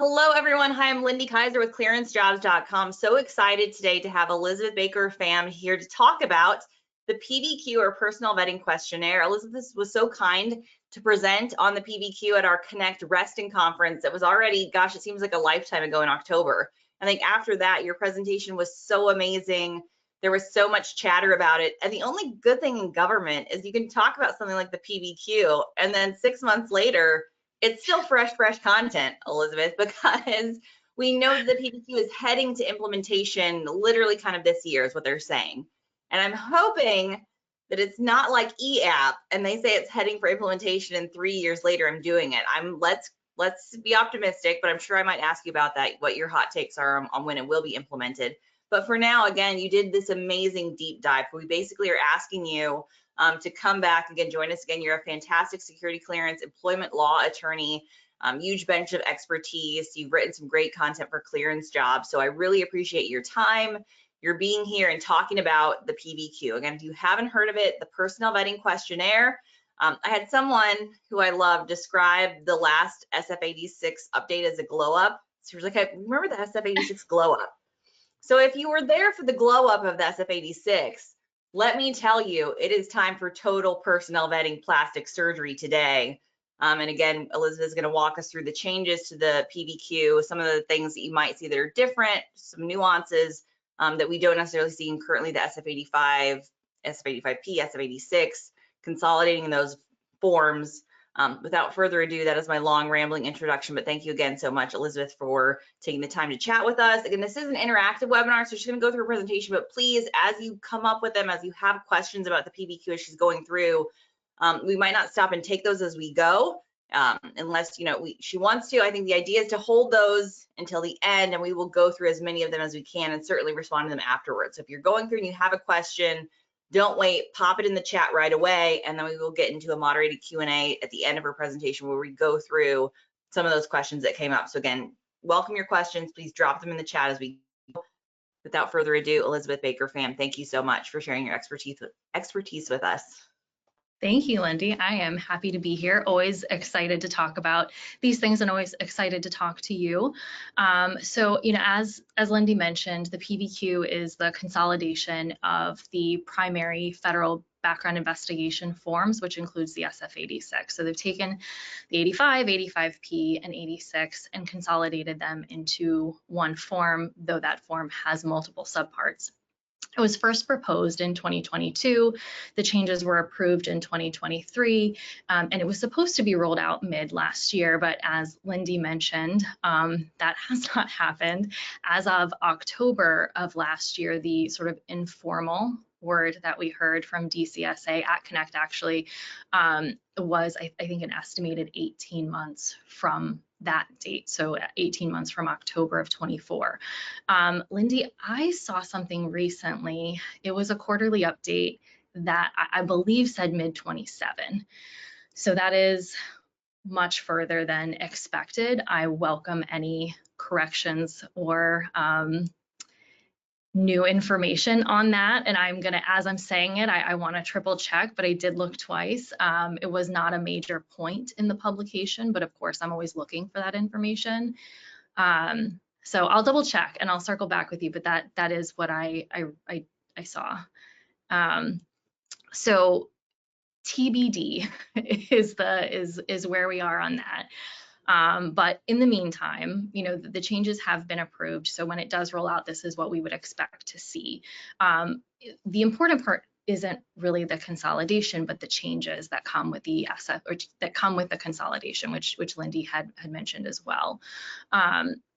Hello, everyone. Hi, I'm Lindy Kaiser with clearancejobs.com. So excited today to have Elisabeth Baker-Pham here to talk about the PVQ, or Personal Vetting Questionnaire. Elisabeth was so kind to present on the PVQ at our Connect Resting Conference. It was already, gosh, it seems like a lifetime ago in October. I think after that, your presentation was so amazing. There was so much chatter about it. And the only good thing in government is you can talk about something like the PVQ, and then 6 months later, it's still fresh content, Elisabeth, because we know that the PVQ is heading to implementation literally kind of this year is what they're saying. And I'm hoping that it's not like eApp and they say it's heading for implementation and 3 years later I'm doing it. Let's be optimistic, but I'm sure I might ask you about that, what your hot takes are on when it will be implemented. But for now, again, you did this amazing deep dive. We basically are asking you to come back again, join us again. You're a fantastic security clearance, employment law attorney, huge bench of expertise. You've written some great content for clearance jobs. So I really appreciate your time. You're being here and talking about the PVQ. Again, if you haven't heard of it, the Personnel Vetting Questionnaire. I had someone who I love describe the last SF86 update as a glow up. So she was like, I remember the SF86 glow up. So if you were there for the glow up of the SF86, let me tell you, it is time for total personnel vetting plastic surgery today. And again, Elisabeth is going to walk us through the changes to the PVQ, some of the things that you might see that are different, some nuances that we don't necessarily see in currently the SF85, SF85P, SF86, consolidating those forms. Without further ado, that is my long rambling introduction, but thank you again so much, Elisabeth, for taking the time to chat with us. Again, this is an interactive webinar, so she's going to go through a presentation, but please, as you come up with them, as you have questions about the PVQ as she's going through, we might not stop and take those as we go, unless she wants to. I think the idea is to hold those until the end, and we will go through as many of them as we can and certainly respond to them afterwards. So if you're going through and you have a question, don't wait, pop it in the chat right away, and then we will get into a moderated Q&A at the end of her presentation where we go through some of those questions that came up. So again, welcome your questions. Please drop them in the chat as we go. Without further ado, Elisabeth Baker-Pham, thank you so much for sharing your expertise with us. Thank you, Lindy. I am happy to be here. Always excited to talk about these things and always excited to talk to you. So, as Lindy mentioned, the PVQ is the consolidation of the primary federal background investigation forms, which includes the SF86. So they've taken the 85, 85P, and 86 and consolidated them into one form, though that form has multiple subparts. It was first proposed in 2022. The changes were approved in 2023, and it was supposed to be rolled out mid last year, but as Lindy mentioned, that has not happened. As of October of last year, the sort of informal word that we heard from DCSA at Connect actually was, I think, an estimated 18 months from that date, so 18 months from October of 24. Lindy, I saw something recently. It was a quarterly update that I believe said mid-27. So that is much further than expected. I welcome any corrections or new information on that, and I'm gonna, as I'm saying it, I want to triple check, but I did look twice. It was not a major point in the publication, but of course I'm always looking for that information. So I'll double check and I'll circle back with you, but that is what I saw. So TBD is where we are on that. But in the meantime, the changes have been approved. So when it does roll out, this is what we would expect to see. The important part isn't really the consolidation, but the changes that come with the SF, or that come with the consolidation, which Lindy had mentioned as well.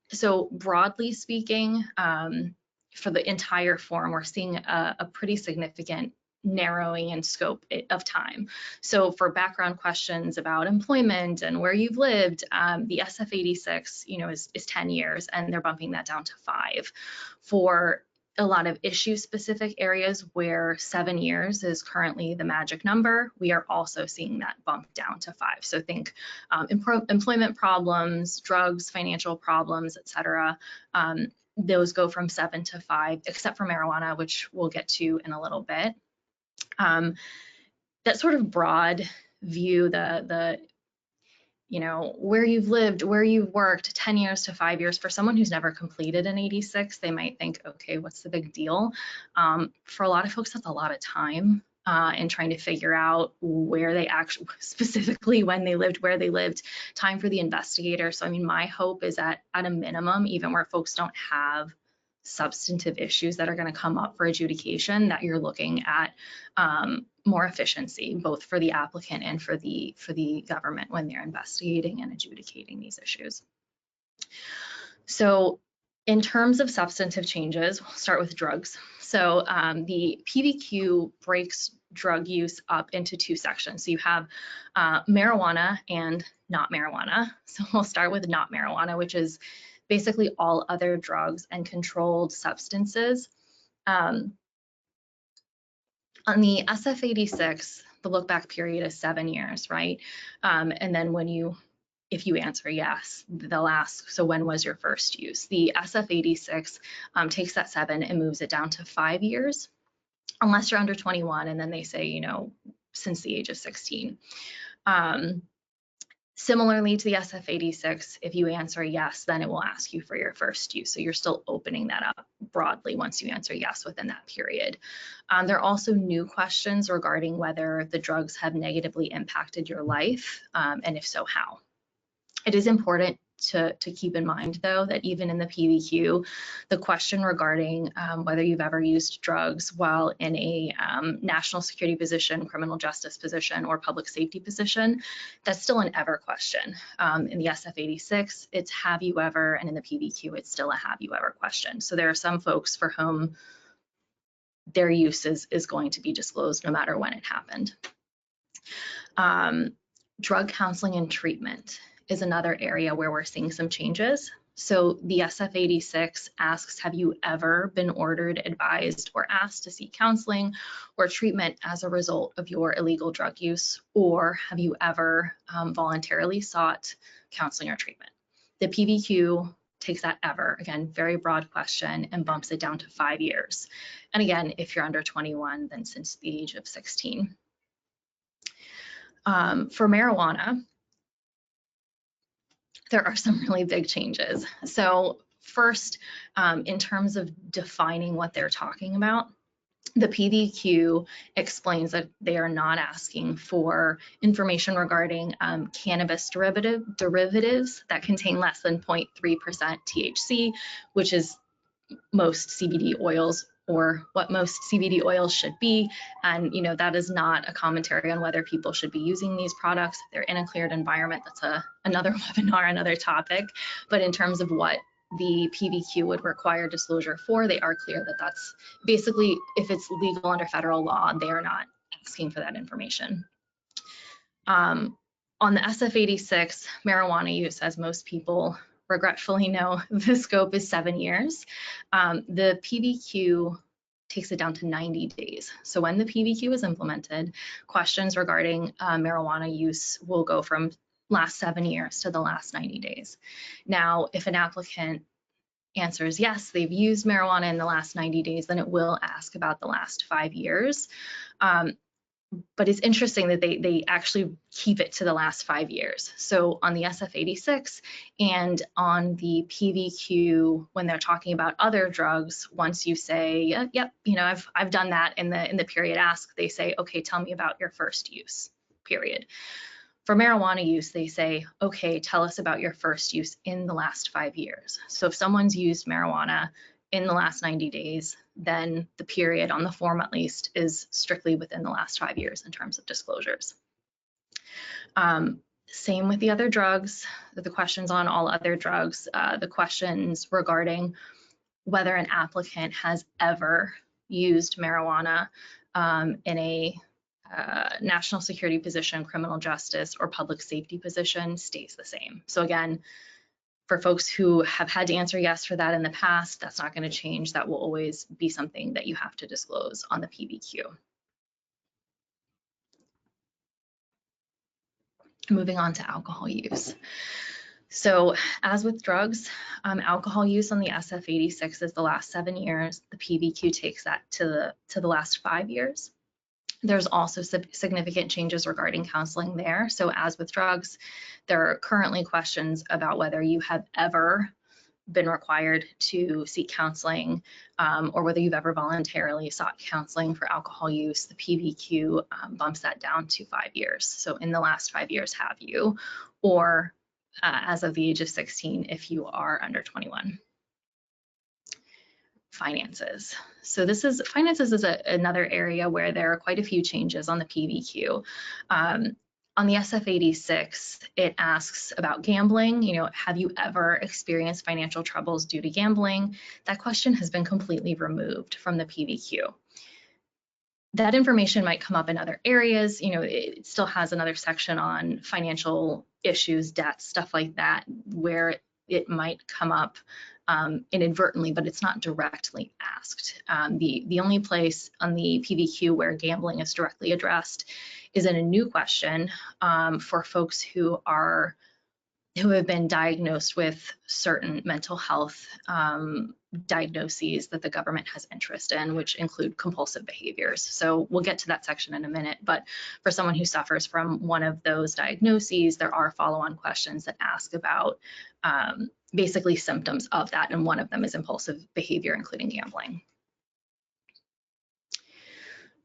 So broadly speaking, for the entire form, we're seeing a pretty significant narrowing in scope of time. So for background questions about employment and where you've lived, the SF86, is 10 years, and they're bumping that down to 5. For a lot of issue-specific areas where 7 years is currently the magic number, we are also seeing that bump down to 5. So think employment problems, drugs, financial problems, etc. Those go from 7 to 5, except for marijuana, which we'll get to in a little bit. That sort of broad view, you know, where you've lived, where you've worked, 10 years to 5 years. For someone who's never completed an 86, they might think, okay, what's the big deal? For a lot of folks, that's a lot of time in trying to figure out where they actually, specifically when they lived, where they lived, time for the investigator. So, I mean, my hope is that at a minimum, even where folks don't have substantive issues that are going to come up for adjudication, that you're looking at more efficiency, both for the applicant and for the government when they're investigating and adjudicating these issues. So in terms of substantive changes, we'll start with drugs. So the PVQ breaks drug use up into two sections. So you have marijuana and not marijuana. So we'll start with not marijuana, which is basically all other drugs and controlled substances. On the SF-86, the look back period is 7 years, right? And then if you answer yes, they'll ask, so when was your first use? The SF-86 takes that 7 and moves it down to 5 years, unless you're under 21, and then they say, you know, since the age of 16. Similarly to the SF-86, if you answer yes, then it will ask you for your first use. So you're still opening that up broadly once you answer yes within that period. There are also new questions regarding whether the drugs have negatively impacted your life, and if so, how. It is important to keep in mind, though, that even in the PVQ, the question regarding whether you've ever used drugs while in a national security position, criminal justice position, or public safety position, that's still an ever question. In the SF-86, it's have you ever, and in the PVQ, it's still a have you ever question. So there are some folks for whom their use is going to be disclosed no matter when it happened. Drug counseling and treatment is another area where we're seeing some changes. So the SF-86 asks, have you ever been ordered, advised, or asked to seek counseling or treatment as a result of your illegal drug use, or have you ever voluntarily sought counseling or treatment? The PVQ takes that ever, again, very broad question, and bumps it down to 5 years. And again, if you're under 21, then since the age of 16. For marijuana, there are some really big changes. So first, in terms of defining what they're talking about, the PVQ explains that they are not asking for information regarding cannabis derivatives that contain less than 0.3% THC, which is most CBD oils, or what most CBD oils should be. And you know, that is not a commentary on whether people should be using these products. If they're in a cleared environment, that's another webinar, another topic. But in terms of what the PVQ would require disclosure for, they are clear that that's basically, if it's legal under federal law, they are not asking for that information. On the SF-86, marijuana use, as most people regretfully know, the scope is 7 years. The PVQ takes it down to 90 days. So when the PVQ is implemented, questions regarding marijuana use will go from last 7 years to the last 90 days. Now, if an applicant answers yes, they've used marijuana in the last 90 days, then it will ask about the last 5 years. But it's interesting that they actually keep it to the last 5 years. So on the SF-86 and on the PVQ, when they're talking about other drugs, once you say, yep, you know, I've done that in the period ask, they say, okay, tell me about your first use, period. For marijuana use, they say, okay, tell us about your first use in the last 5 years. So if someone's used marijuana in the last 90 days, then the period on the form, at least, is strictly within the last 5 years in terms of disclosures. Same with the other drugs, the questions on all other drugs, the questions regarding whether an applicant has ever used marijuana in a national security position, criminal justice, or public safety position stays the same. So again, for folks who have had to answer yes for that in the past, that's not going to change. That will always be something that you have to disclose on the PVQ. Moving on to alcohol use. So as with drugs, alcohol use on the SF-86 is the last 7 years. The PVQ takes that to the last 5 years. There's also significant changes regarding counseling there. So as with drugs, there are currently questions about whether you have ever been required to seek counseling or whether you've ever voluntarily sought counseling for alcohol use. The PVQ bumps that down to 5 years. So in the last 5 years, have you, or as of the age of 16 if you are under 21. Finances. So finances is another area where there are quite a few changes on the PVQ. On the SF-86, it asks about gambling. Have you ever experienced financial troubles due to gambling? That question has been completely removed from the PVQ. That information might come up in other areas. It still has another section on financial issues, debts, stuff like that, where it might come up inadvertently, but it's not directly asked. The only place on the PVQ where gambling is directly addressed is in a new question for folks who have been diagnosed with certain mental health diagnoses that the government has interest in, which include compulsive behaviors. So we'll get to that section in a minute, but for someone who suffers from one of those diagnoses, there are follow-on questions that ask about basically symptoms of that, and one of them is impulsive behavior, including gambling.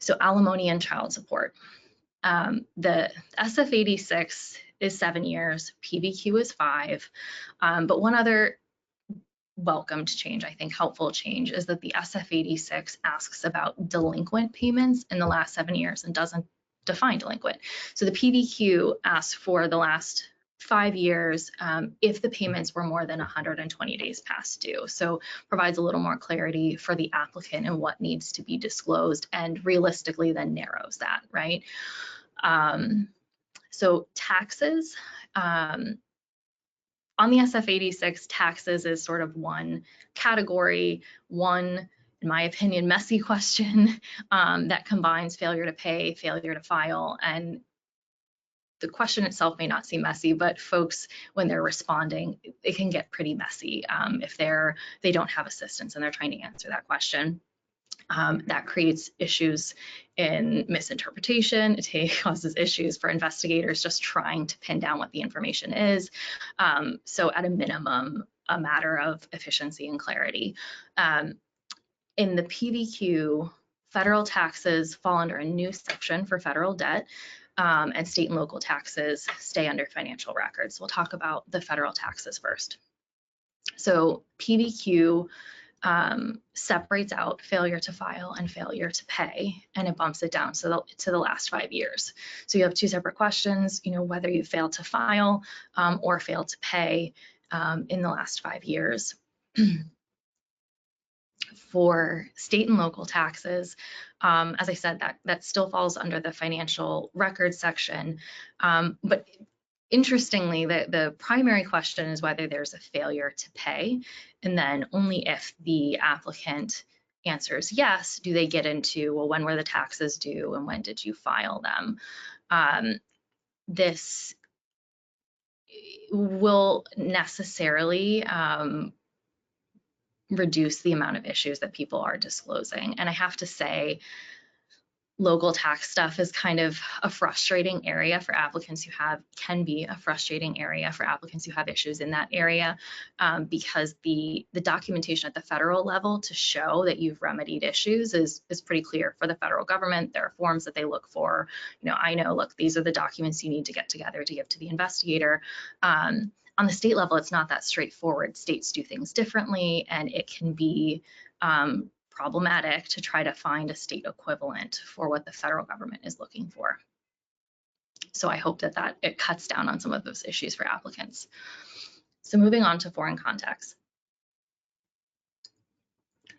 So alimony and child support. The SF-86 is 7 years, PVQ is 5, but one other welcomed change, I think helpful change, is that the SF-86 asks about delinquent payments in the last 7 years and doesn't define delinquent. So the PVQ asks for the last 5 years if the payments were more than 120 days past due. So provides a little more clarity for the applicant and what needs to be disclosed, and realistically then narrows that, right? So taxes, on the SF-86, taxes is sort of one category, one, in my opinion, messy question that combines failure to pay, failure to file, and the question itself may not seem messy, but folks, when they're responding, it can get pretty messy if they don't have assistance and they're trying to answer that question. That creates issues in misinterpretation. It causes issues for investigators just trying to pin down what the information is. So at a minimum, a matter of efficiency and clarity. In the PVQ, federal taxes fall under a new section for federal debt, and state and local taxes stay under financial records. We'll talk about the federal taxes first. So PVQ separates out failure to file and failure to pay, and it bumps it down to the last 5 years. So you have two separate questions, whether you failed to file or failed to pay in the last 5 years. For state and local taxes, as I said, that still falls under the financial records section, but interestingly, the primary question is whether there's a failure to pay, and then only if the applicant answers yes, do they get into, well, when were the taxes due and when did you file them? This will necessarily reduce the amount of issues that people are disclosing. And I have to say, local tax stuff is kind of a frustrating area for applicants can be a frustrating area for applicants who have issues in that area, because the documentation at the federal level to show that you've remedied issues is pretty clear for the federal government. There are forms that they look for. I know, look, these are the documents you need to get together to give to the investigator. On the state level, it's not that straightforward. States do things differently, and it can be problematic to try to find a state equivalent for what the federal government is looking for. So I hope that it cuts down on some of those issues for applicants. So moving on to foreign contacts.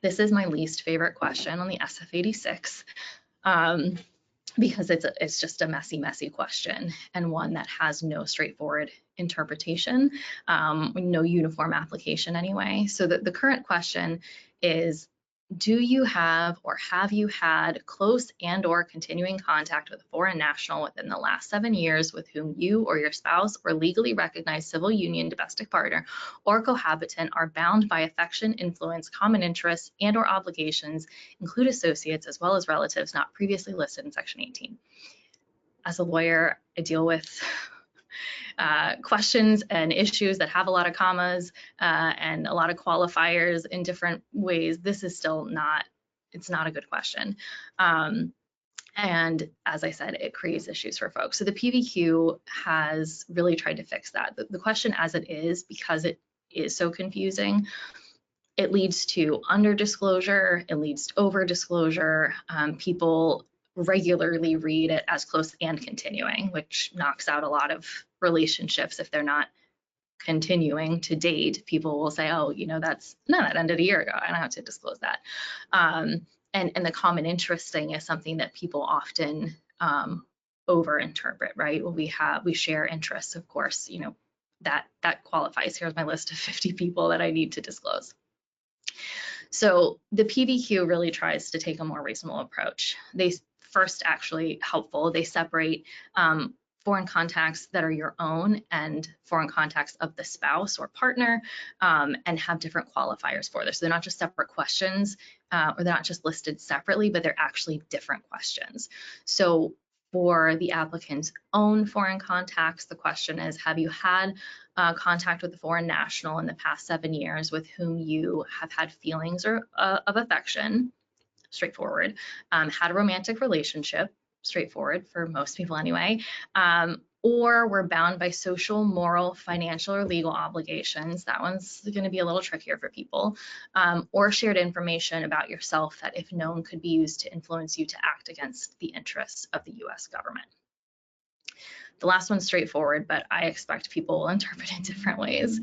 This is my least favorite question on the SF-86 because it's just a messy question, and one that has no straightforward interpretation, no uniform application anyway. So the current question is, do you have or have you had close and/or continuing contact with a foreign national within the last 7 years with whom you or your spouse or legally recognized civil union, domestic partner, or cohabitant are bound by affection, influence, common interests, and/or obligations, include associates as well as relatives not previously listed in Section 18? As a lawyer, I deal with questions and issues that have a lot of commas and a lot of qualifiers in different ways. This is still not, it's not a good question. And as I said, it creates issues for folks. So the PVQ has really tried to fix that. The question as it is, because it is so confusing, it leads to under disclosure, it leads to over disclosure. People regularly read it as close and continuing, which knocks out a lot of relationships if they're not continuing to date. People will say, oh, you know, that ended a year ago, I don't have to disclose that. And the common interest thing is something that people often overinterpret, right? Well, we share interests, of course, you know, that qualifies. Here's my list of 50 people that I need to disclose. So the PVQ really tries to take a more reasonable approach. They first, actually helpful, they separate foreign contacts that are your own and foreign contacts of the spouse or partner, and have different qualifiers for this. So they're not just separate questions, or they're not just listed separately, but they're actually different questions. So for the applicant's own foreign contacts, the question is, have you had contact with a foreign national in the past 7 years with whom you have had feelings or of affection? Straightforward. Had a romantic relationship? Straightforward for most people anyway. Or were bound by social, moral, financial, or legal obligations. That one's going to be a little trickier for people. Or shared information about yourself that, if known, could be used to influence you to act against the interests of the US government. The last one's straightforward, but I expect people will interpret it different ways.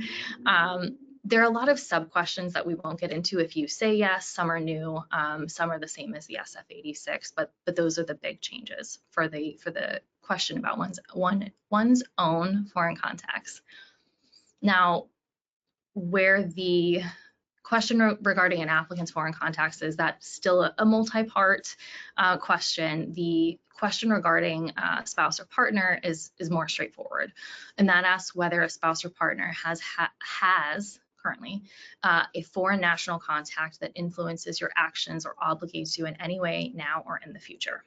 There are a lot of sub-questions that we won't get into if you say yes. Some are new, some are the same as the SF-86, but those are the big changes for the question about one's own foreign contacts. Now, where the question regarding an applicant's foreign contacts is, that still a multi-part question. The question regarding spouse or partner is more straightforward, and that asks whether a spouse or partner has currently a foreign national contact that influences your actions or obligates you in any way now or in the future.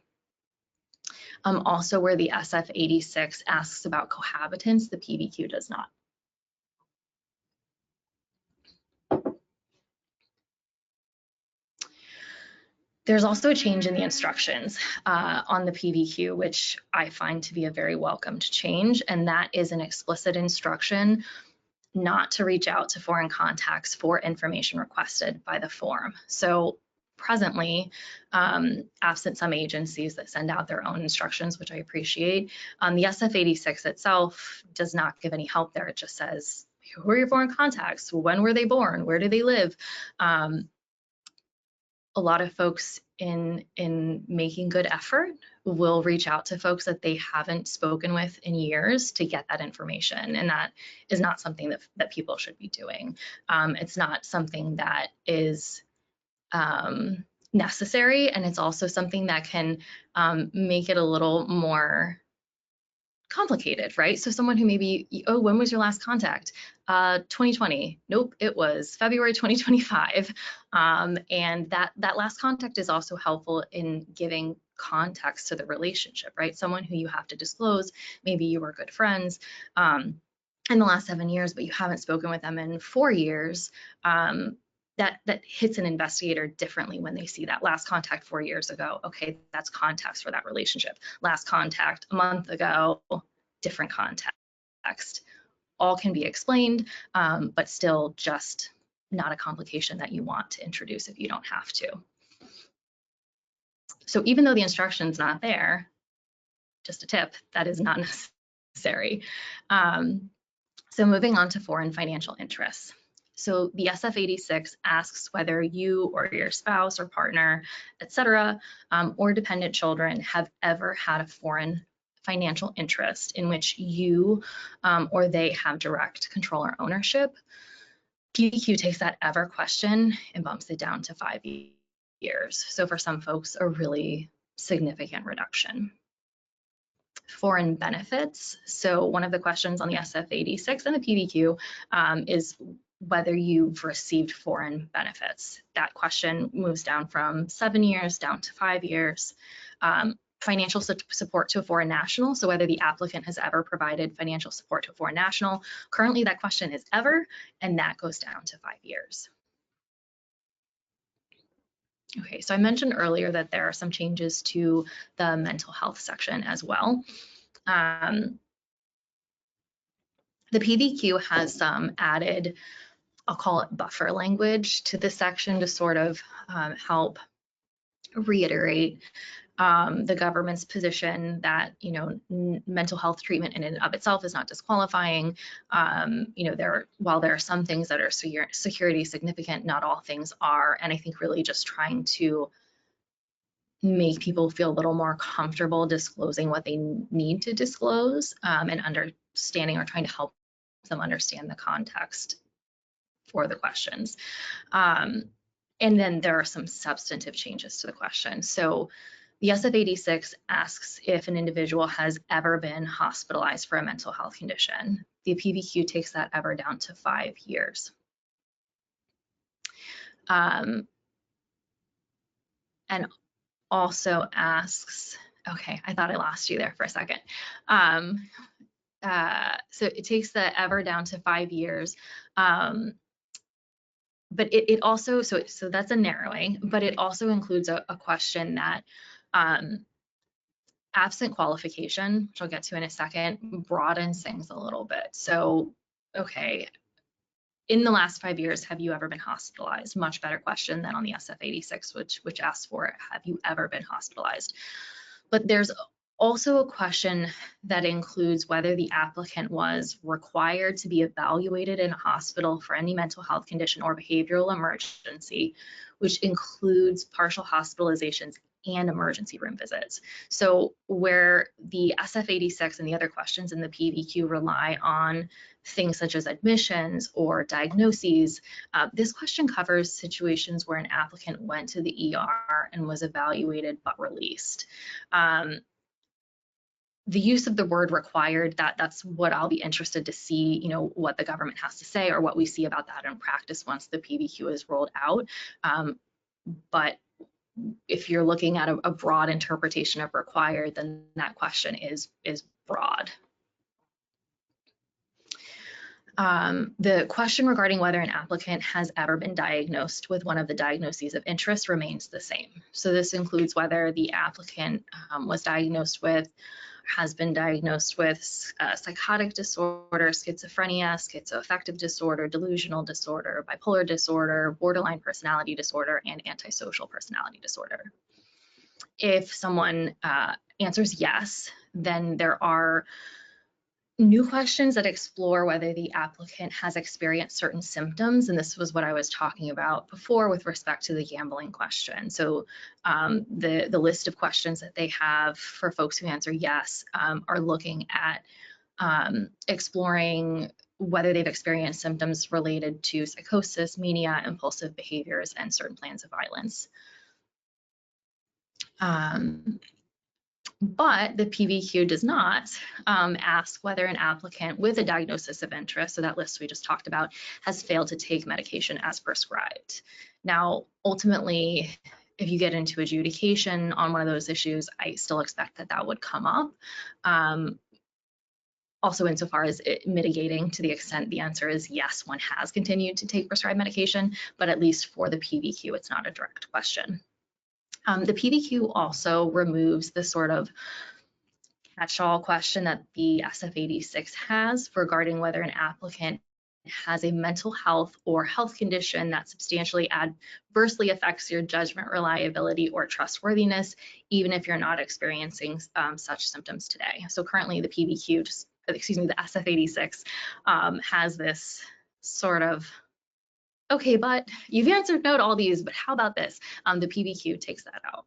Also, where the SF-86 asks about cohabitants, the PVQ does not. There's also a change in the instructions on the PVQ, which I find to be a very welcomed change, and that is an explicit instruction not to reach out to foreign contacts for information requested by the form. So presently, absent some agencies that send out their own instructions, which I appreciate, the SF-86 itself does not give any help there. It just says, who are your foreign contacts? When were they born? Where do they live? A lot of folks in making good effort will reach out to folks that they haven't spoken with in years to get that information, and that is not something that people should be doing. It's not something that is necessary, and it's also something that can make it a little more complicated, right? So someone who maybe, oh, when was your last contact? 2020. Nope, it was February 2025. And that last contact is also helpful in giving context to the relationship, right? Someone who you have to disclose, maybe you were good friends in the last 7 years, but you haven't spoken with them in 4 years. That hits an investigator differently when they see that last contact 4 years ago. Okay, that's context for that relationship. Last contact a month ago, different context. All can be explained, but still just not a complication that you want to introduce if you don't have to. So even though the instruction's not there, just a tip, that is not necessary. So moving on to foreign financial interests. So the SF-86 asks whether you or your spouse or partner, etc., or dependent children have ever had a foreign financial interest in which you or they have direct control or ownership. PVQ takes that ever question and bumps it down to 5 years. So for some folks, a really significant reduction. Foreign benefits. So one of the questions on the SF86 and the PVQ is whether you've received foreign benefits. That question moves down from 7 years down to 5 years. Financial support to a foreign national, so whether the applicant has ever provided financial support to a foreign national. Currently that question is ever, and that goes down to 5 years. Okay, so I mentioned earlier that there are some changes to the mental health section as well. The PVQ has some added, I'll call it buffer language to this section to sort of help reiterate the government's position that, you know, mental health treatment in and of itself is not disqualifying. You know, while there are some things that are security significant, not all things are. And I think really just trying to make people feel a little more comfortable disclosing what they need to disclose, and understanding or trying to help them understand the context for the questions. And then there are some substantive changes to the question. So the SF86 asks if an individual has ever been hospitalized for a mental health condition. The PVQ takes that ever down to 5 years. And also asks, okay, I thought I lost you there for a second. So it takes the ever down to 5 years. But it also, so that's a narrowing, but it also includes a question that absent qualification, which I'll get to in a second, broadens things a little bit. So, okay, in the last 5 years, have you ever been hospitalized? Much better question than on the SF86, which asks for, have you ever been hospitalized? But there's also a question that includes whether the applicant was required to be evaluated in a hospital for any mental health condition or behavioral emergency, which includes partial hospitalizations and emergency room visits. So where the SF86 and the other questions in the PVQ rely on things such as admissions or diagnoses, this question covers situations where an applicant went to the ER and was evaluated but released. The use of the word required, that's what I'll be interested to see, you know, what the government has to say or what we see about that in practice once the PVQ is rolled out. But if you're looking at a broad interpretation of required, then that question is broad. The question regarding whether an applicant has ever been diagnosed with one of the diagnoses of interest remains the same. So this includes whether the applicant was diagnosed with, has been diagnosed with psychotic disorder, schizophrenia, schizoaffective disorder, delusional disorder, bipolar disorder, borderline personality disorder, and antisocial personality disorder. If someone answers yes, then there are new questions that explore whether the applicant has experienced certain symptoms, and this was what I was talking about before with respect to the gambling question. So the list of questions that they have for folks who answer yes are looking at exploring whether they've experienced symptoms related to psychosis, mania, impulsive behaviors, and certain plans of violence. But the PVQ does not ask whether an applicant with a diagnosis of interest, so that list we just talked about, has failed to take medication as prescribed. Now, ultimately, if you get into adjudication on one of those issues, I still expect that that would come up. Also, insofar as mitigating to the extent the answer is yes, one has continued to take prescribed medication, but at least for the PVQ, it's not a direct question. The PVQ also removes the sort of catch-all question that the SF86 has regarding whether an applicant has a mental health or health condition that substantially adversely affects your judgment, reliability, or trustworthiness, even if you're not experiencing such symptoms today. So currently the PVQ, the SF86 has this sort of, okay, but you've answered no to all these, but how about this? The PVQ takes that out.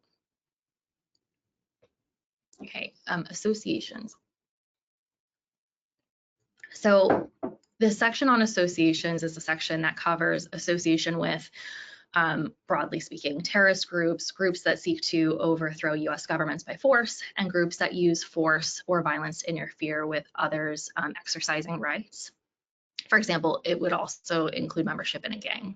Okay, associations. So the section on associations is the section that covers association with broadly speaking, terrorist groups, groups that seek to overthrow US governments by force, and groups that use force or violence to interfere with others exercising rights. For example, it would also include membership in a gang.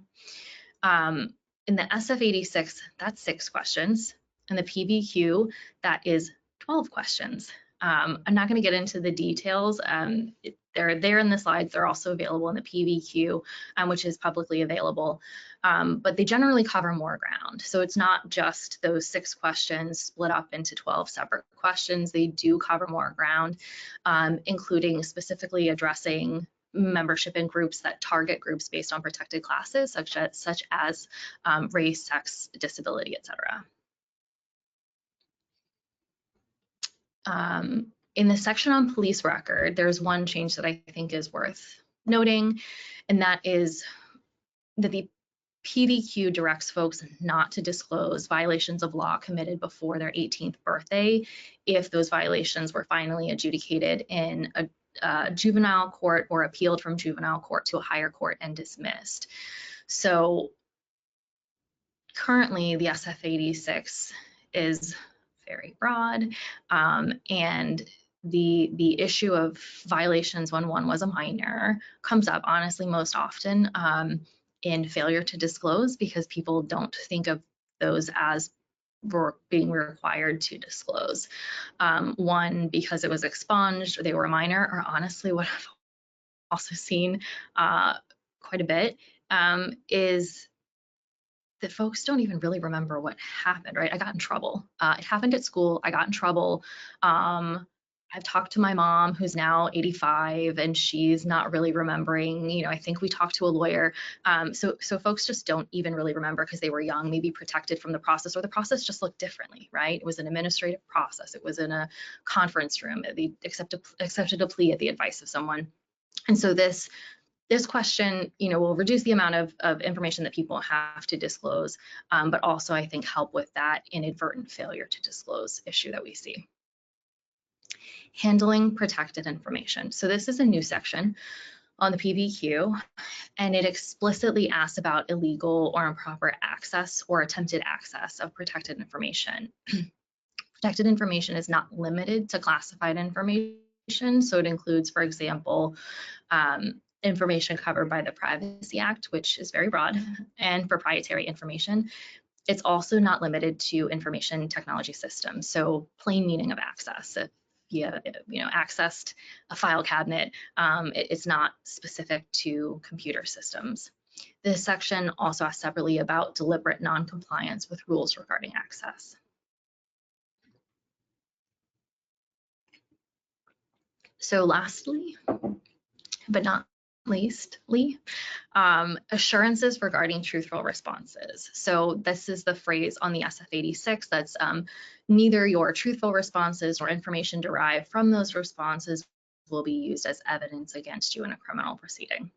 In the SF86, that's 6 questions. And the PVQ, that is 12 questions. I'm not going to get into the details. They're there in the slides. They're also available in the PVQ, which is publicly available. But they generally cover more ground. So it's not just those 6 questions split up into 12 separate questions. They do cover more ground, including specifically addressing membership in groups that target groups based on protected classes, such as race, sex, disability, etc. In the section on police record, there's one change that I think is worth noting, and that is that the PVQ directs folks not to disclose violations of law committed before their 18th birthday if those violations were finally adjudicated in a juvenile court or appealed from juvenile court to a higher court and dismissed. So currently the SF86 is very broad, and the issue of violations when one was a minor comes up honestly most often in failure to disclose, because people don't think of those as being required to disclose. One, because it was expunged, or they were a minor, or honestly what I've also seen quite a bit is that folks don't even really remember what happened, right? I got in trouble. It happened at school. I got in trouble. I've talked to my mom, who's now 85, and she's not really remembering. You know, I think we talked to a lawyer. So folks just don't even really remember because they were young, maybe protected from the process, or the process just looked differently, right? It was an administrative process. It was in a conference room. They accepted a plea at the advice of someone. And so this question, you know, will reduce the amount of information that people have to disclose, but also I think help with that inadvertent failure to disclose issue that we see. Handling protected information. So this is a new section on the PVQ, and it explicitly asks about illegal or improper access or attempted access of protected information. Protected information is not limited to classified information, so it includes, for example, information covered by the Privacy Act, which is very broad, and proprietary information. It's also not limited to information technology systems, so plain meaning of access. If you accessed a file cabinet, it's not specific to computer systems. This section also asks separately about deliberate non-compliance with rules regarding access. So lastly, but not leastly, assurances regarding truthful responses. So this is the phrase on the SF86 that's neither your truthful responses or information derived from those responses will be used as evidence against you in a criminal proceeding.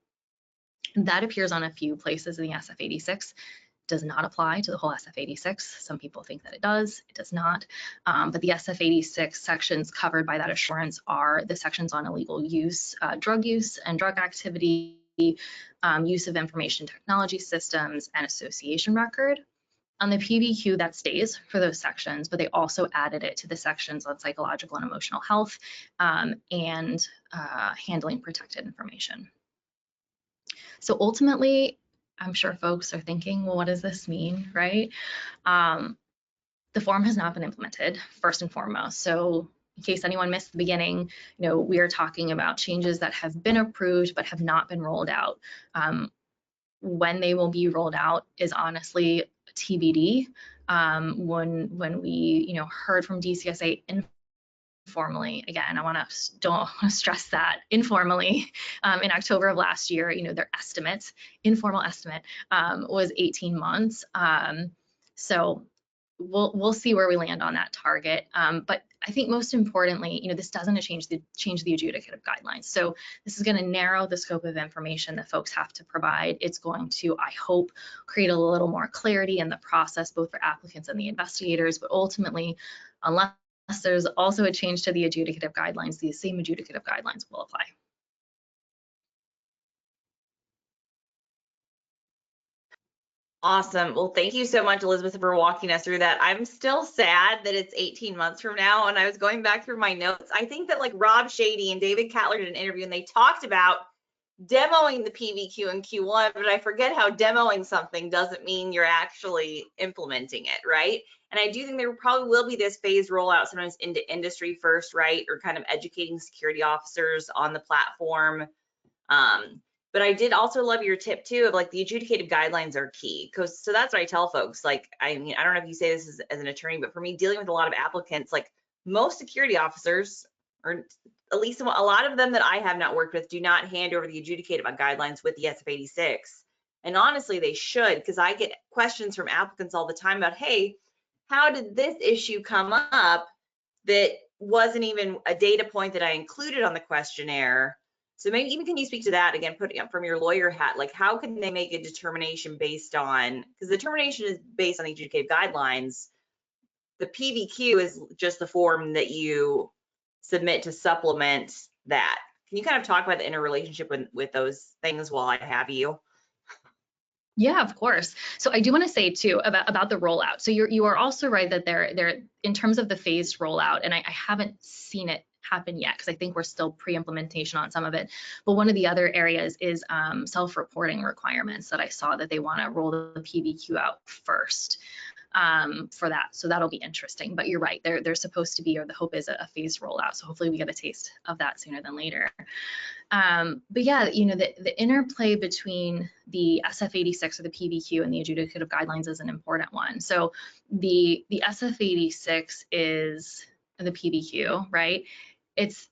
That appears on a few places in the SF86. Does not apply to the whole SF86. Some people think that it does not. But the SF86 sections covered by that assurance are the sections on illegal use, drug use and drug activity, use of information technology systems, and association record. On the PVQ, that stays for those sections, but they also added it to the sections on psychological and emotional health and handling protected information. So ultimately, I'm sure folks are thinking, well, what does this mean, right? The form has not been implemented, first and foremost. So in case anyone missed the beginning, you know, we are talking about changes that have been approved but have not been rolled out. When they will be rolled out is honestly TBD. When we, you know, heard from DCSA informally, again, I don't want to stress that, informally, in October of last year, you know, their estimate, informal estimate, was 18 months. So we'll see where we land on that target. But I think most importantly, you know, this doesn't change the adjudicative guidelines. So this is going to narrow the scope of information that folks have to provide. It's going to, I hope, create a little more clarity in the process, both for applicants and the investigators. But ultimately, unless there's also a change to the adjudicative guidelines, these same adjudicative guidelines will apply. Awesome. Well, thank you so much, Elisabeth, for walking us through that. I'm still sad that it's 18 months from now. And I was going back through my notes. I think that like Rob Shady and David Cattler did an interview and they talked about demoing the PVQ in Q1, but I forget how demoing something doesn't mean you're actually implementing it, right? And I do think there probably will be this phased rollout sometimes into industry first, right? Or kind of educating security officers on the platform. But I did also love your tip too of like the adjudicative guidelines are key. So that's what I tell folks. Like, I mean, I don't know if you say this as an attorney, but for me, dealing with a lot of applicants, like most security officers, or at least a lot of them that I have not worked with, do not hand over the adjudicative guidelines with the SF-86. And honestly, they should, because I get questions from applicants all the time about, hey, how did this issue come up that wasn't even a data point that I included on the questionnaire? So maybe even can you speak to that again, putting up from your lawyer hat, like how can they make a determination based on, because the determination is based on the adjudicative guidelines. The PVQ is just the form that you submit to supplement that. Can you kind of talk about the interrelationship with those things while I have you? Yeah, of course. So I do want to say too about the rollout. So you are also right that they're in terms of the phased rollout, and I haven't seen it happen yet because I think we're still pre-implementation on some of it. But one of the other areas is self-reporting requirements that I saw that they want to roll the PVQ out first for that. So that'll be interesting. But you're right, they're supposed to be, or the hope is a phased rollout. So hopefully we get a taste of that sooner than later. But yeah, you know, the interplay between the SF-86 or the PVQ and the adjudicative guidelines is an important one. So the SF-86 is the PVQ, right? It's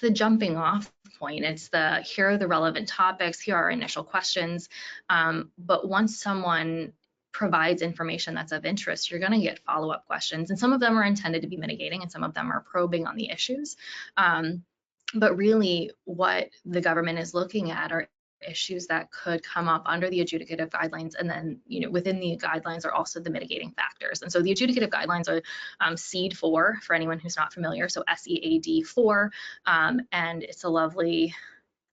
the jumping off point. It's the, here are the relevant topics, here are our initial questions. But once someone provides information that's of interest, you're going to get follow-up questions. And some of them are intended to be mitigating and some of them are probing on the issues. But really what the government is looking at are issues that could come up under the adjudicative guidelines, and then, you know, within the guidelines are also the mitigating factors. And so the adjudicative guidelines are SEAD 4 for anyone who's not familiar, so SEAD 4, and it's a lovely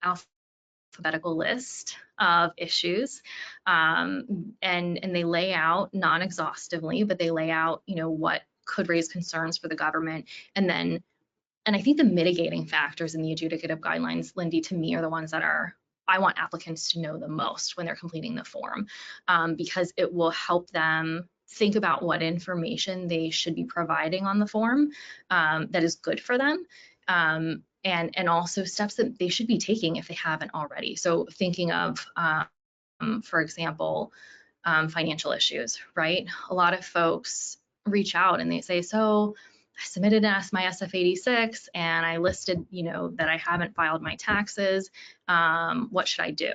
alphabetical list of issues, and they lay out, non-exhaustively, but they lay out, you know, what could raise concerns for the government. And I think the mitigating factors in the adjudicative guidelines, Lindy, to me, are the ones that I want applicants to know the most when they're completing the form, because it will help them think about what information they should be providing on the form that is good for them, and also steps that they should be taking if they haven't already. So thinking of, for example, financial issues, right? A lot of folks reach out and they say, so I submitted my SF-86 and I listed, you know, that I haven't filed my taxes. What should I do?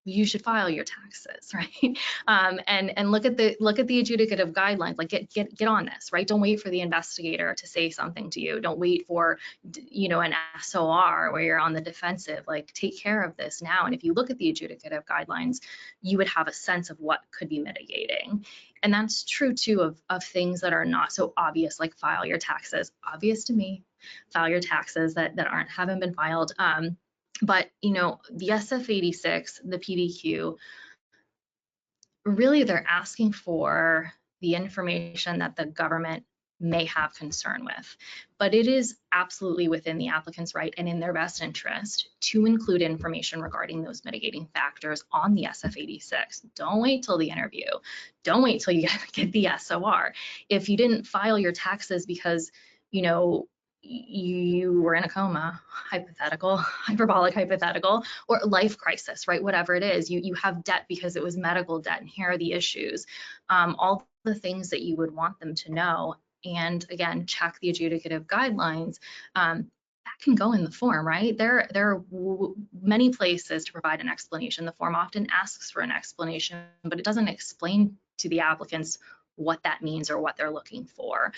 You should file your taxes, right? And look at the adjudicative guidelines. Like get on this, right? Don't wait for the investigator to say something to you. Don't wait for, you know, an SOR where you're on the defensive. Like take care of this now. And if you look at the adjudicative guidelines, you would have a sense of what could be mitigating. And that's true too of things that are not so obvious, like file your taxes. Obvious to me, file your taxes that haven't been filed. But, you know, the SF-86, the PVQ, really they're asking for the information that the government may have concern with. But it is absolutely within the applicant's right and in their best interest to include information regarding those mitigating factors on the SF-86. Don't wait till the interview. Don't wait till you get the SOR. If you didn't file your taxes because, you know, you were in a coma, hyperbolic hypothetical, or life crisis, right? Whatever it is, you have debt because it was medical debt, and here are the issues. All the things that you would want them to know, and again, check the adjudicative guidelines. That can go in the form, right? There are many places to provide an explanation. The form often asks for an explanation, but it doesn't explain to the applicants what that means or what they're looking for.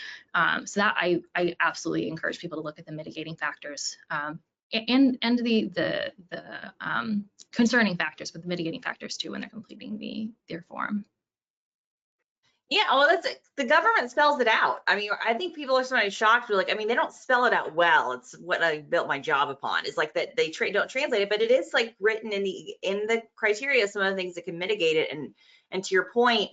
So that I absolutely encourage people to look at the mitigating factors and the concerning factors, but the mitigating factors too when they're completing their form. Yeah, well, that's the government spells it out. I mean, I think people are sometimes shocked. We're like, I mean, they don't spell it out well. It's what I built my job upon. Is like that they don't translate it, but it is like written in the criteria. Some of the things that can mitigate it, and to your point,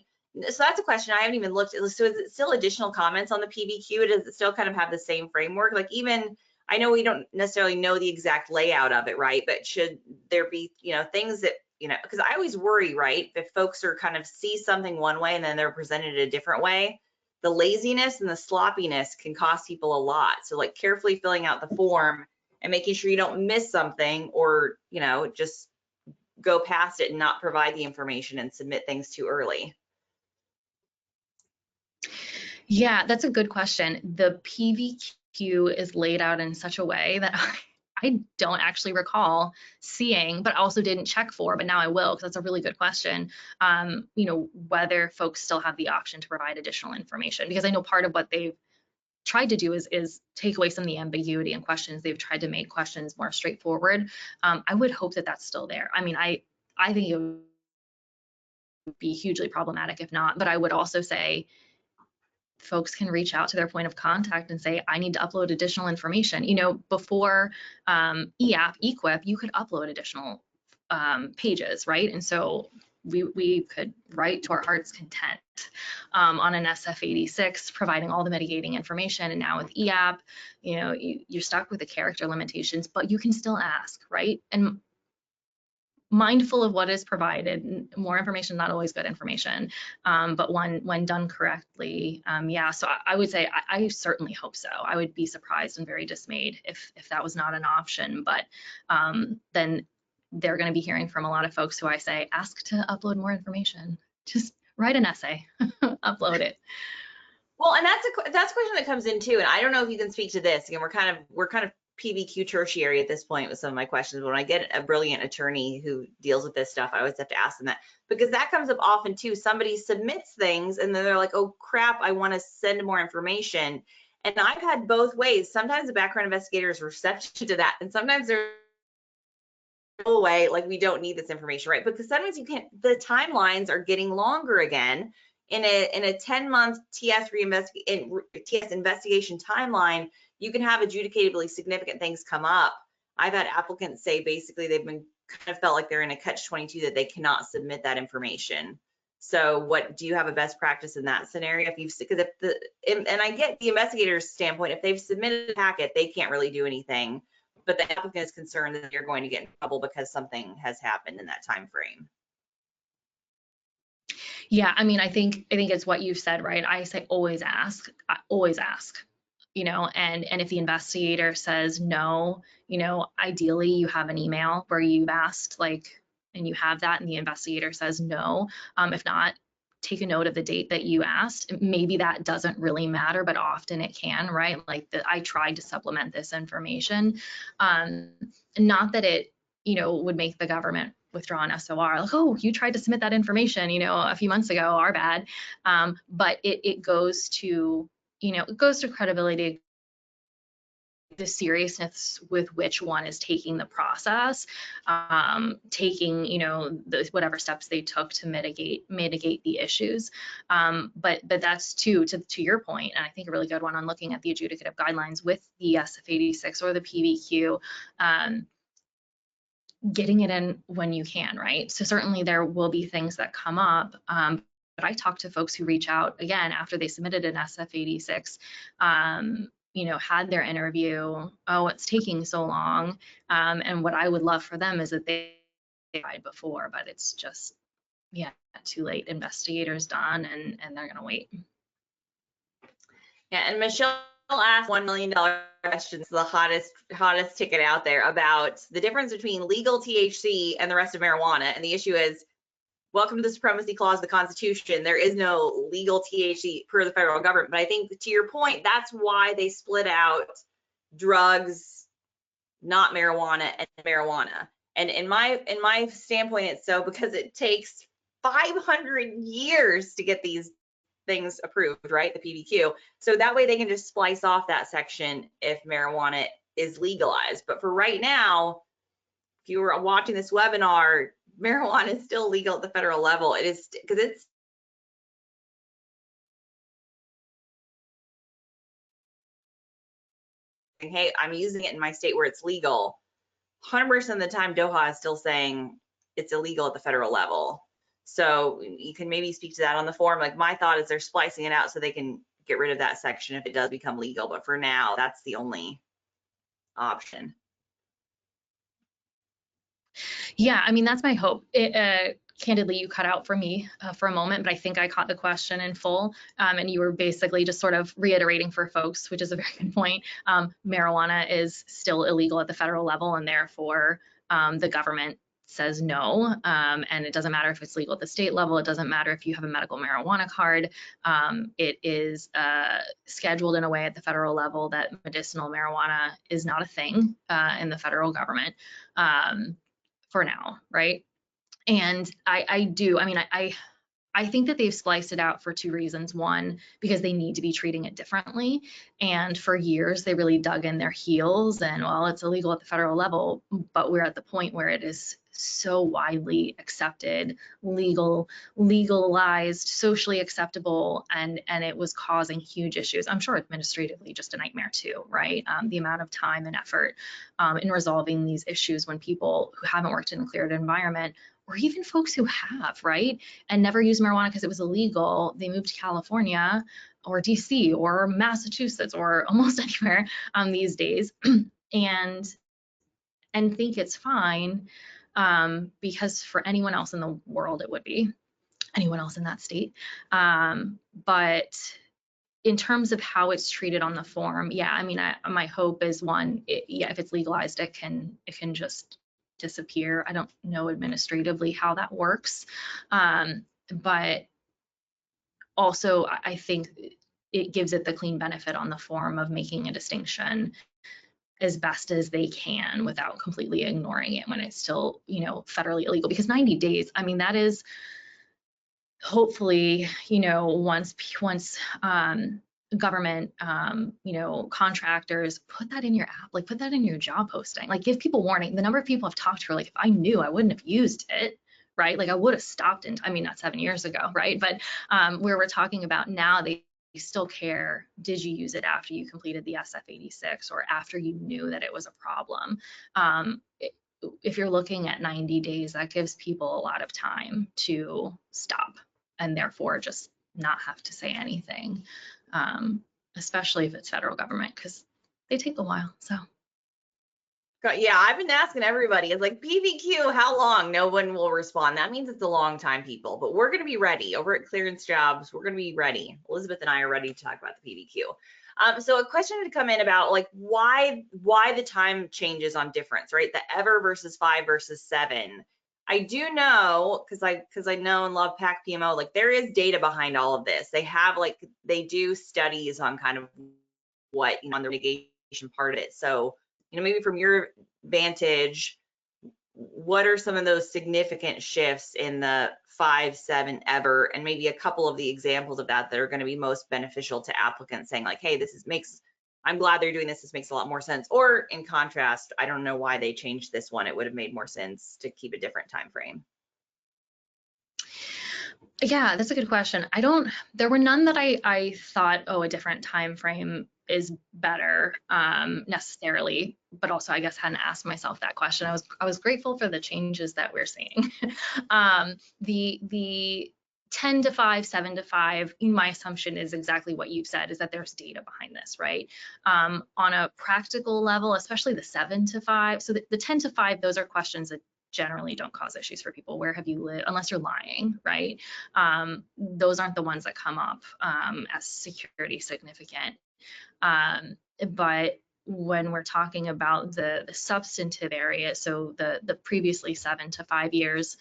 so that's a question I haven't even looked at. So is it still additional comments on the PVQ? Does it still kind of have the same framework? Like even I know we don't necessarily know the exact layout of it, right? But should there be, things that because I always worry, right? If folks are kind of see something one way and then they're presented a different way, the laziness and the sloppiness can cost people a lot. So like carefully filling out the form and making sure you don't miss something or, just go past it and not provide the information and submit things too early. Yeah, that's a good question. The PVQ is laid out in such a way that I don't actually recall seeing, but also didn't check for, but now I will, because that's a really good question. Whether folks still have the option to provide additional information, because I know part of what they've tried to do is take away some of the ambiguity in questions. They've tried to make questions more straightforward. I would hope that that's still there. I mean, I think it would be hugely problematic if not, but I would also say folks can reach out to their point of contact and say, I need to upload additional information. Before EQUIP, you could upload additional pages, right? And so we could write to our heart's content on an SF-86, providing all the mitigating information. And now with EAP, you're stuck with the character limitations, but you can still ask, right? And mindful of what is provided. More information, not always good information, but when done correctly, yeah. So I would say I certainly hope so. I would be surprised and very dismayed if that was not an option. But then they're going to be hearing from a lot of folks who I say, ask to upload more information. Just write an essay, upload it. Well, and that's a question that comes in too. And I don't know if you can speak to this. Again, we're kind of PVQ tertiary at this point with some of my questions. When I get a brilliant attorney who deals with this stuff, I always have to ask them that, because that comes up often too. Somebody submits things and then they're like, oh crap, I want to send more information. And I've had both ways. Sometimes the background investigator is receptive to that, and sometimes they're away, like we don't need this information, right? Because sometimes you can't, the timelines are getting longer again. In a 10-month TS investigation timeline, you can have adjudicatably significant things come up. I've had applicants say basically they've been kind of felt like they're in a catch-22 that they cannot submit that information. So what do you have a best practice in that scenario? Because and I get the investigator's standpoint, if they've submitted a packet, they can't really do anything, but the applicant is concerned that they're going to get in trouble because something has happened in that time frame. Yeah, I mean, I think it's what you've said, right? I say always ask, and if the investigator says no, ideally you have an email where you've asked, and you have that, and the investigator says no. If not, take a note of the date that you asked. Maybe that doesn't really matter, but often it can, right? Like I tried to supplement this information. Not that it, would make the government withdraw an SOR, like, oh, you tried to submit that information, a few months ago, our bad. But it goes to, credibility, the seriousness with which one is taking the process, taking, whatever steps they took to mitigate the issues. But that's to your point, and I think a really good one on looking at the adjudicative guidelines with the SF-86 or the PVQ, getting it in when you can, right? So certainly there will be things that come up, but I talk to folks who reach out again after they submitted an SF-86, had their interview, oh, it's taking so long. And what I would love for them is that they tried before, but it's just, yeah, too late. Investigators done, and they're gonna wait. Yeah, and Michelle asked $1 million questions, the hottest ticket out there, about the difference between legal THC and the rest of marijuana. And the issue is, welcome to the supremacy clause of the Constitution. There is no legal THC per the federal government. But I think to your point, that's why they split out drugs, not marijuana, and marijuana. And in my standpoint, it's so because it takes 500 years to get these things approved, right? The PVQ. So that way they can just splice off that section if marijuana is legalized. But for right now, if you were watching this webinar, marijuana is still legal at the federal level. It is because it's hey, I'm using it in my state where it's legal, 100% of the time Doha is still saying it's illegal at the federal level. So you can maybe speak to that on the form. Like, my thought is they're splicing it out so they can get rid of that section if it does become legal, but for now that's the only option. Yeah, I mean, that's my hope. Candidly, you cut out for me for a moment, but I think I caught the question in full. And you were basically just sort of reiterating for folks, which is a very good point. Marijuana is still illegal at the federal level, and therefore the government says no. And it doesn't matter if it's legal at the state level. It doesn't matter if you have a medical marijuana card. It is scheduled in a way at the federal level that medicinal marijuana is not a thing in the federal government. For now, right? And I think that they've spliced it out for two reasons. One, because they need to be treating it differently. And for years, they really dug in their heels and, well, it's illegal at the federal level, but we're at the point where it is so widely accepted, legalized, socially acceptable, and it was causing huge issues. I'm sure administratively just a nightmare too, right? The amount of time and effort in resolving these issues when people who haven't worked in a cleared environment, or even folks who have, right, and never used marijuana because it was illegal, they moved to California or DC or Massachusetts or almost anywhere these days and think it's fine, because for anyone else in the world it would be, anyone else in that state. But in terms of how it's treated on the form, yeah, I mean, my hope is one, if it's legalized, it can just disappear. I don't know administratively how that works, but also I think it gives it the clean benefit on the form of making a distinction as best as they can without completely ignoring it when it's still, federally illegal. Because 90 days, I mean, that is hopefully, once government, contractors put that in your app, like put that in your job posting, like give people warning. The number of people I've talked to are like, if I knew, I wouldn't have used it, right? Like I would have stopped I mean, not 7 years ago, right? But where we're talking about now, they still care, did you use it after you completed the SF-86 or after you knew that it was a problem? If you're looking at 90 days, that gives people a lot of time to stop and therefore just not have to say anything, especially if it's federal government, because they take a while. So yeah, I've been asking everybody, it's like, PVQ, how long? No one will respond. That means it's a long time, people, but we're going to be ready over at Clearance Jobs. We're going to be ready. Elisabeth and I are ready to talk about the PVQ. So a question had come in about like why the time changes on difference, right? The ever versus 5 versus 7. I do know, because I know and love PAC PMO, like there is data behind all of this. They do studies on kind of what, on the mitigation part of it. So, maybe from your vantage, what are some of those significant shifts in the 5, 7 ever, and maybe a couple of the examples of that are going to be most beneficial to applicants, saying like, hey, I'm glad they're doing this. This makes a lot more sense. Or in contrast, I don't know why they changed this one. It would have made more sense to keep a different time frame. Yeah, that's a good question. There were none that I thought, oh, a different time frame is better necessarily, but also I guess hadn't asked myself that question. I was grateful for the changes that we're seeing. The 10 to 5, 7 to 5, my assumption is exactly what you've said, is that there's data behind this, right? On a practical level, especially the 7 to 5. So the 10 to 5, those are questions that generally don't cause issues for people. Where have you lived? Unless you're lying, right? Those aren't the ones that come up as security significant. But when we're talking about the substantive area, so the previously 7 to 5 years,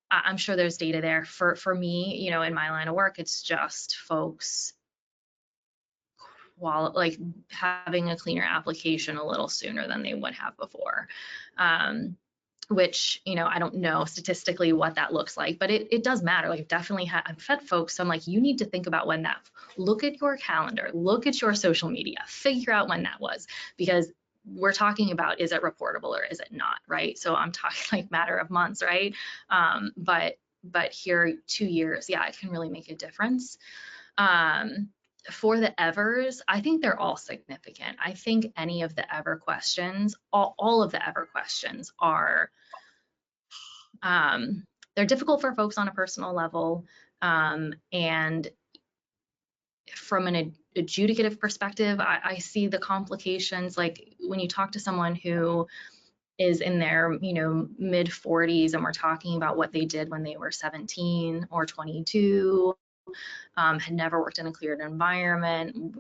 I'm sure there's data there. For me, in my line of work, it's just folks like having a cleaner application a little sooner than they would have before. Which, I don't know statistically what that looks like, but it does matter. Like definitely I've fed folks, so I'm like, you need to think about when look at your calendar, look at your social media, figure out when that was, because we're talking about, is it reportable or is it not, right? So I'm talking like matter of months, right? But here 2 years, yeah, it can really make a difference. for the evers, I think they're all significant. I think any of the ever questions, all of the ever questions are, they're difficult for folks on a personal level. And from an adjudicative perspective, I see the complications, like when you talk to someone who is in their, mid 40s and we're talking about what they did when they were 17 or 22, had never worked in a cleared environment,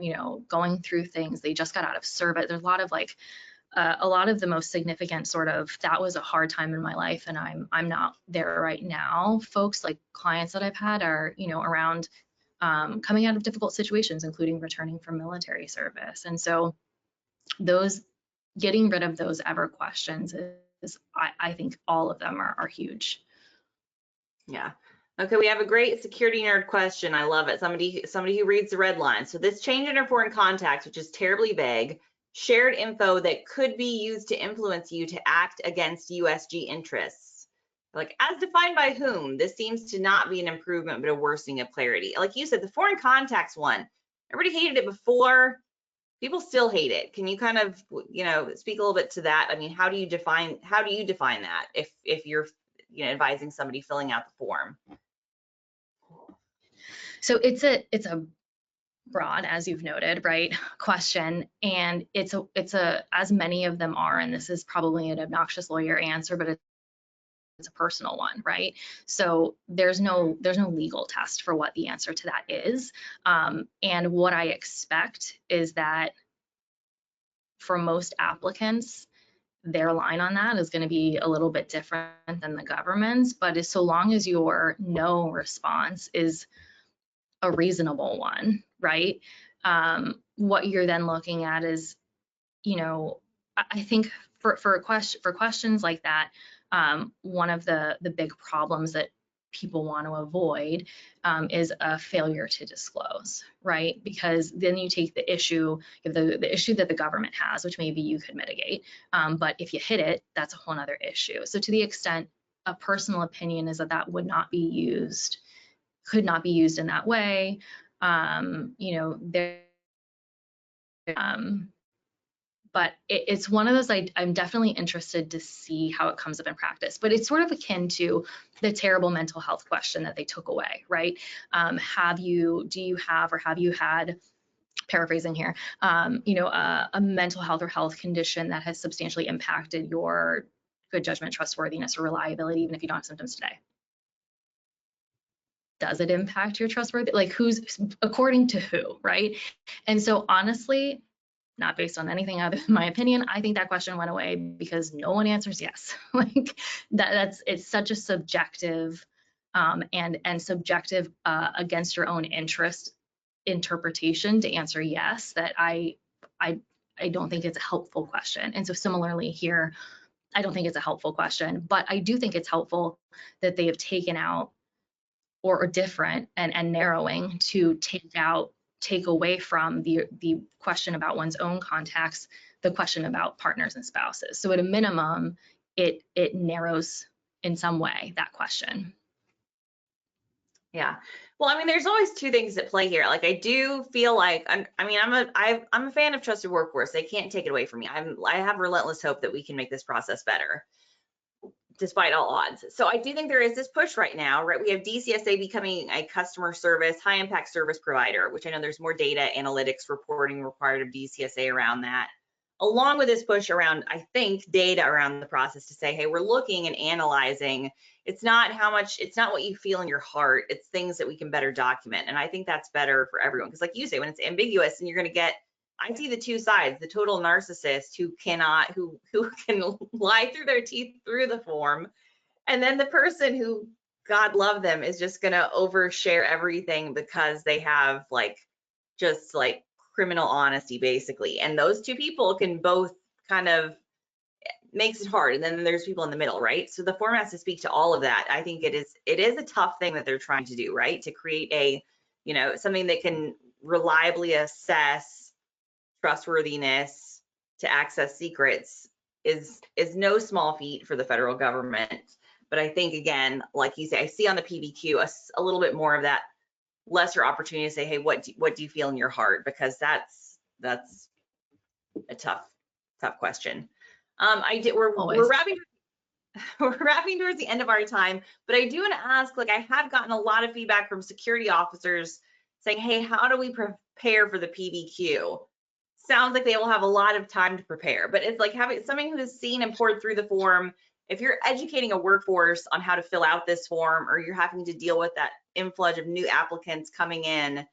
going through things, they just got out of service. There's a lot of the most significant sort of, that was a hard time in my life and I'm not there right now. Folks, like clients that I've had are, around coming out of difficult situations, including returning from military service. And so getting rid of those ever questions is, I think all of them are huge. Yeah. Okay, we have a great security nerd question. I love it. Somebody who reads the red line. So this change in foreign contacts, which is terribly vague, shared info that could be used to influence you to act against USG interests. Like, as defined by whom? This seems to not be an improvement, but a worsening of clarity. Like you said, the foreign contacts one, everybody hated it before. People still hate it. Can you kind of, speak a little bit to that? I mean, how do you define that if you're, advising somebody filling out the form? So it's a broad, as you've noted, right, question, and it's a as many of them are, and this is probably an obnoxious lawyer answer, but it's a personal one, right? So there's no legal test for what the answer to that is, and what I expect is that for most applicants, their line on that is going to be a little bit different than the government's, but so long as your no response is a reasonable one, right? What you're then looking at is, I think for questions like that, one of the big problems that people want to avoid is a failure to disclose, right? Because then you take the issue, the issue that the government has, which maybe you could mitigate, but if you hit it, that's a whole other issue. So to the extent a personal opinion is that would not be used, could not be used in that way, but it's one of those, I'm definitely interested to see how it comes up in practice, but it's sort of akin to the terrible mental health question that they took away, right? Have you had, paraphrasing here, a mental health or health condition that has substantially impacted your good judgment, trustworthiness, or reliability, even if you don't have symptoms today? Does it impact your trustworthiness? Like, who's, according to who, right? And so honestly, not based on anything other than my opinion, I think that question went away because no one answers yes. Like it's such a subjective and subjective against your own interest interpretation to answer yes, that I don't think it's a helpful question. And so similarly here, I don't think it's a helpful question, but I do think it's helpful that they have taken out or different and narrowing to take away from the question about one's own contacts, the question about partners and spouses. So at a minimum, it narrows in some way that question. Yeah. Well, I mean, there's always two things at play here. Like, I do feel like, I'm a fan of trusted workforce. They can't take it away from me. I have relentless hope that we can make this process better, despite all odds. So I do think there is this push right now, right? We have DCSA becoming a customer service, high impact service provider, which I know there's more data analytics reporting required of DCSA around that, along with this push around, I think, data around the process to say, hey, we're looking and analyzing. It's not what you feel in your heart. It's things that we can better document. And I think that's better for everyone. Because like you say, when it's ambiguous and you're going to get, I see the two sides, the total narcissist who can lie through their teeth through the form, and then the person who, God love them, is just gonna overshare everything because they have just criminal honesty basically. And those two people can both kind of, makes it hard. And then there's people in the middle, right? So the form has to speak to all of that. I think it is a tough thing that they're trying to do, right? To create a, something that can reliably assess trustworthiness to access secrets is no small feat for the federal government. But I think, again, like you say, I see on the PVQ a little bit more of that lesser opportunity to say, hey, what do you feel in your heart? Because that's a tough question. We're Always. wrapping towards the end of our time, but I do want to ask, like, I have gotten a lot of feedback from security officers saying, hey, how do we prepare for the PVQ? Sounds like they will have a lot of time to prepare, but it's like having somebody who has seen and poured through the form. If you're educating a workforce on how to fill out this form, or you're having to deal with that influx of new applicants coming in,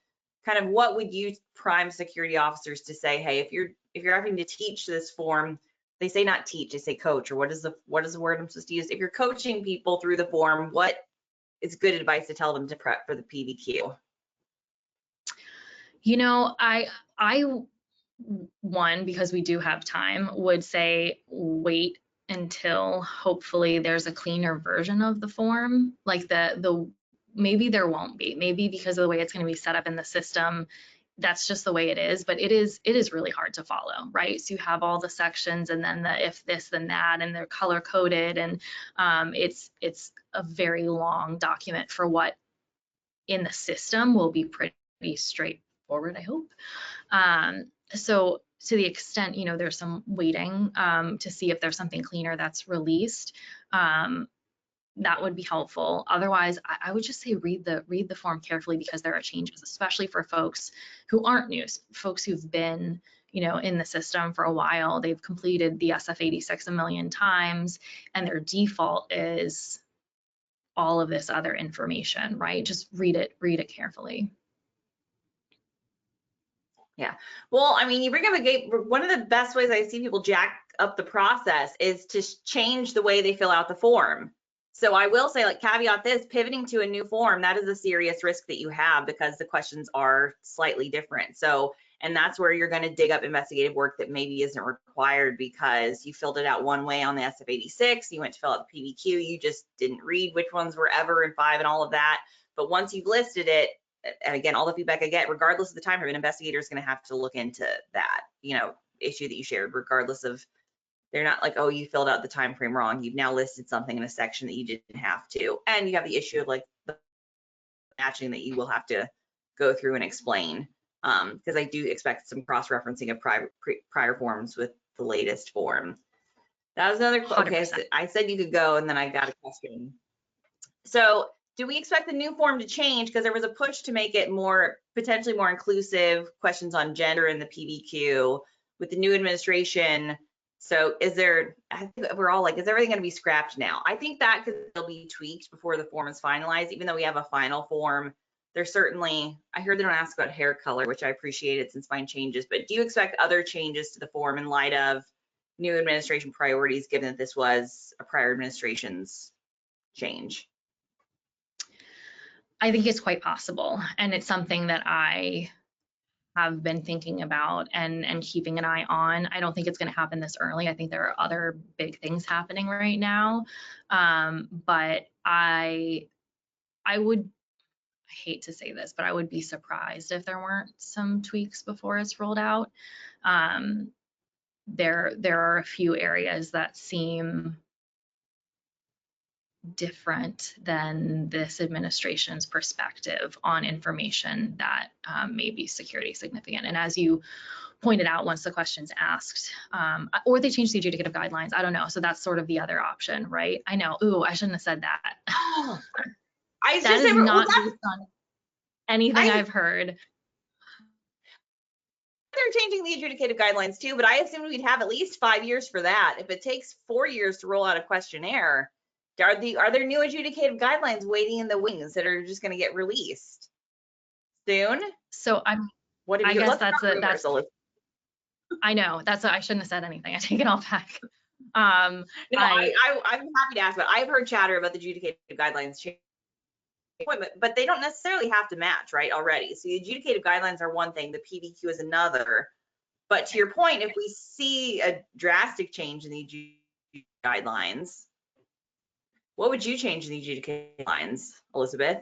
kind of what would you prime security officers to say, hey, if you're having to teach this form, they say not teach, they say coach, or what is the word I'm supposed to use? If you're coaching people through the form, what is good advice to tell them to prep for the PVQ? You know, I one, because we do have time, would say wait until hopefully there's a cleaner version of the form. Like the maybe there won't be, maybe because of the way it's going to be set up in the system, that's just the way it is, but it is really hard to follow, right? So you have all the sections, and then the if this then that, and they're color coded, and it's a very long document for what in the system will be pretty straightforward, I hope. So to the extent, you know, there's some waiting to see if there's something cleaner that's released, that would be helpful. Otherwise, I would just say read the form carefully, because there are changes, especially for folks who aren't new, folks who've been, you know, in the system for a while. They've completed the SF-86 a million times, and their default is all of this other information, right? Just read it carefully. Yeah. Well, I mean, you bring up one of the best ways I see people jack up the process is to change the way they fill out the form. So I will say, like, caveat this, pivoting to a new form, that is a serious risk that you have, because the questions are slightly different. So, and that's where you're going to dig up investigative work that maybe isn't required because you filled it out one way on the SF-86, you went to fill out the PVQ, you just didn't read which ones were ever and 5 and all of that. But once you've listed it, and again, all the feedback I get, regardless of the time frame, an investigator is going to have to look into that, you know, issue that you shared, regardless of, they're not like, oh, you filled out the time frame wrong. You've now listed something in a section that you didn't have to. And you have the issue of like the matching that you will have to go through and explain. Because I do expect some cross-referencing of prior forms with the latest form. That was another, okay, so I said you could go, and then I got a question. So do we expect the new form to change? Because there was a push to make it potentially more inclusive, questions on gender in the PVQ with the new administration. So I think we're all like, is everything going to be scrapped now? I think that could still be tweaked before the form is finalized, even though we have a final form. There's certainly, I heard they don't ask about hair color, which I appreciated since mine changes, but do you expect other changes to the form in light of new administration priorities, given that this was a prior administration's change? I think it's quite possible, and it's something that I have been thinking about and keeping an eye on. I don't think it's going to happen this early. I think there are other big things happening right now, but I hate to say this, but I would be surprised if there weren't some tweaks before it's rolled out. There are a few areas that seem different than this administration's perspective on information that may be security significant. And as you pointed out, once the question's asked, or they change the adjudicative guidelines, I don't know. So that's sort of the other option, right? I know. Ooh, I shouldn't have said that. That is not based on anything I've heard. They're changing the adjudicative guidelines too, but I assumed we'd have at least 5 years for that. If it takes 4 years to roll out a questionnaire, are there new adjudicative guidelines waiting in the wings that are just going to get released soon? So I guess that's I know I shouldn't have said anything. I take it all back. No, I'm happy to ask, but I've heard chatter about the adjudicative guidelines change, but they don't necessarily have to match, right, already. So the adjudicative guidelines are one thing, the PVQ is another. But to your point, if we see a drastic change in the adjudicative guidelines, what would you change in the adjudicative guidelines, Elisabeth?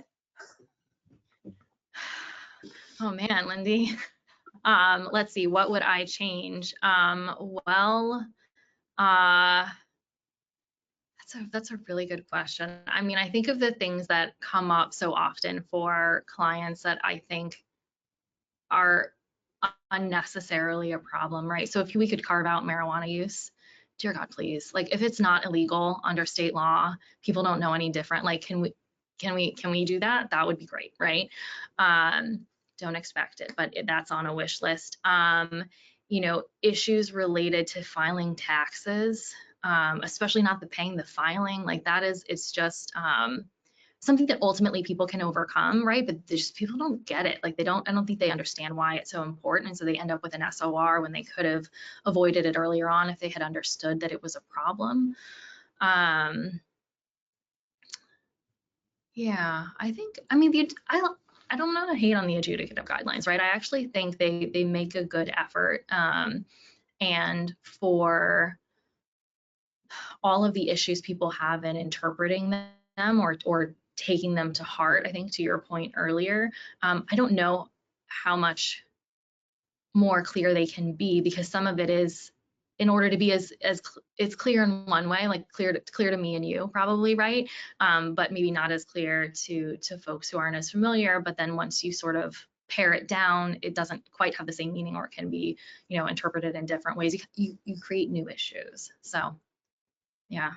Oh man, Lindy. Let's see, what would I change? That's That's a really good question. I mean, I think of the things that come up so often for clients that I think are unnecessarily a problem, right? So if we could carve out marijuana use, dear God, please. Like if it's not illegal under state law, people don't know any different. Like, can we do that? That would be great, right? Don't expect it, but that's on a wish list. You know, issues related to filing taxes, especially not the paying the filing, like that is, it's just something that ultimately people can overcome, right? But just people don't get it. Like I don't think they understand why it's so important. And so they end up with an SOR when they could have avoided it earlier on if they had understood that it was a problem. Yeah, I think, I mean, I don't want to hate on the adjudicative guidelines, right? I actually think they make a good effort. And for all of the issues people have in interpreting them or taking them to heart, I think to your point earlier, I don't know how much more clear they can be, because some of it is, in order to be as it's clear in one way, like clear to me and you probably, right? But maybe not as clear to folks who aren't as familiar. But then once you sort of pare it down, it doesn't quite have the same meaning, or it can be, you know, interpreted in different ways. You create new issues. So yeah,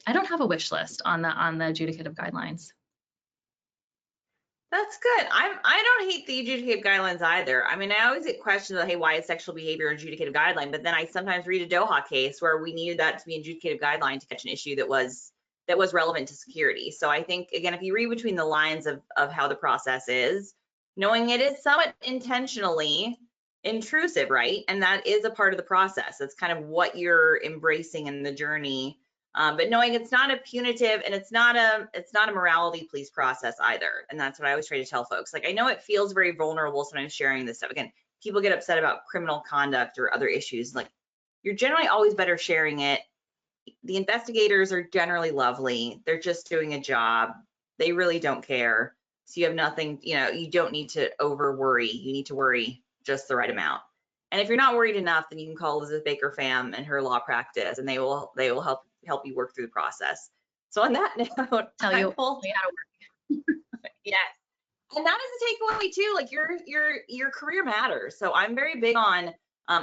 I don't have a wish list on the adjudicative guidelines. That's good. I don't hate the adjudicative guidelines either. I mean, I always get questions of, hey, why is sexual behavior an adjudicative guideline? But then I sometimes read a Doha case where we needed that to be an adjudicative guideline to catch an issue that was relevant to security. So I think, again, if you read between the lines of how the process is, knowing it is somewhat intentionally intrusive, right? And that is a part of the process. That's kind of what you're embracing in the journey. But knowing it's not a punitive and it's not a morality police process either. And that's what I always try to tell folks. Like, I know it feels very vulnerable sometimes sharing this stuff. Again, people get upset about criminal conduct or other issues. Like, you're generally always better sharing it. The investigators are generally lovely. They're just doing a job. They really don't care. So you have nothing, you know, you don't need to over worry. You need to worry just the right amount. And if you're not worried enough, then you can call Elisabeth Baker-Pham and her law practice, and they will help you work through the process. So on that note, Tell you how to work. Yes. And that is a takeaway too. Like your career matters. So I'm very big on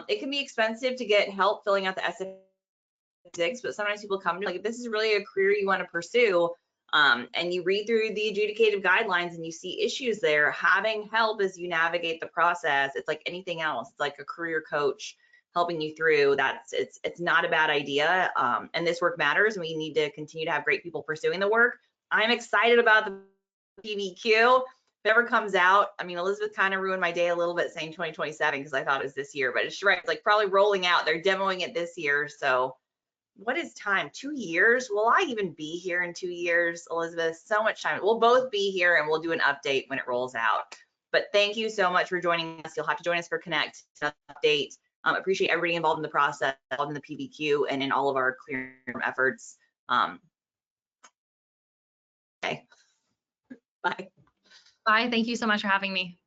it can be expensive to get help filling out the SF6, but sometimes people come to like, if this is really a career you want to pursue, and you read through the adjudicative guidelines and you see issues there, having help as you navigate the process, it's like anything else. It's like a career coach helping you through. It's not a bad idea. And this work matters, and we need to continue to have great people pursuing the work. I'm excited about the PVQ. If it ever comes out, I mean, Elisabeth kind of ruined my day a little bit saying 2027 because I thought it was this year, but it's right. It's like probably rolling out. They're demoing it this year. So what is time? 2 years? Will I even be here in 2 years, Elisabeth? So much time. We'll both be here and we'll do an update when it rolls out. But thank you so much for joining us. You'll have to join us for Connect update. Appreciate everybody involved in the process, involved in the PVQ, and in all of our clearing efforts. Okay. Bye. Bye. Thank you so much for having me.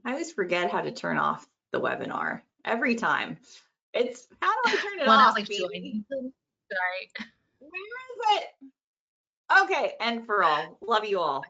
I always forget how to turn off the webinar every time. It's how do I turn it One off? like joining. Sorry. Where is it? Okay, and for all. Love you all.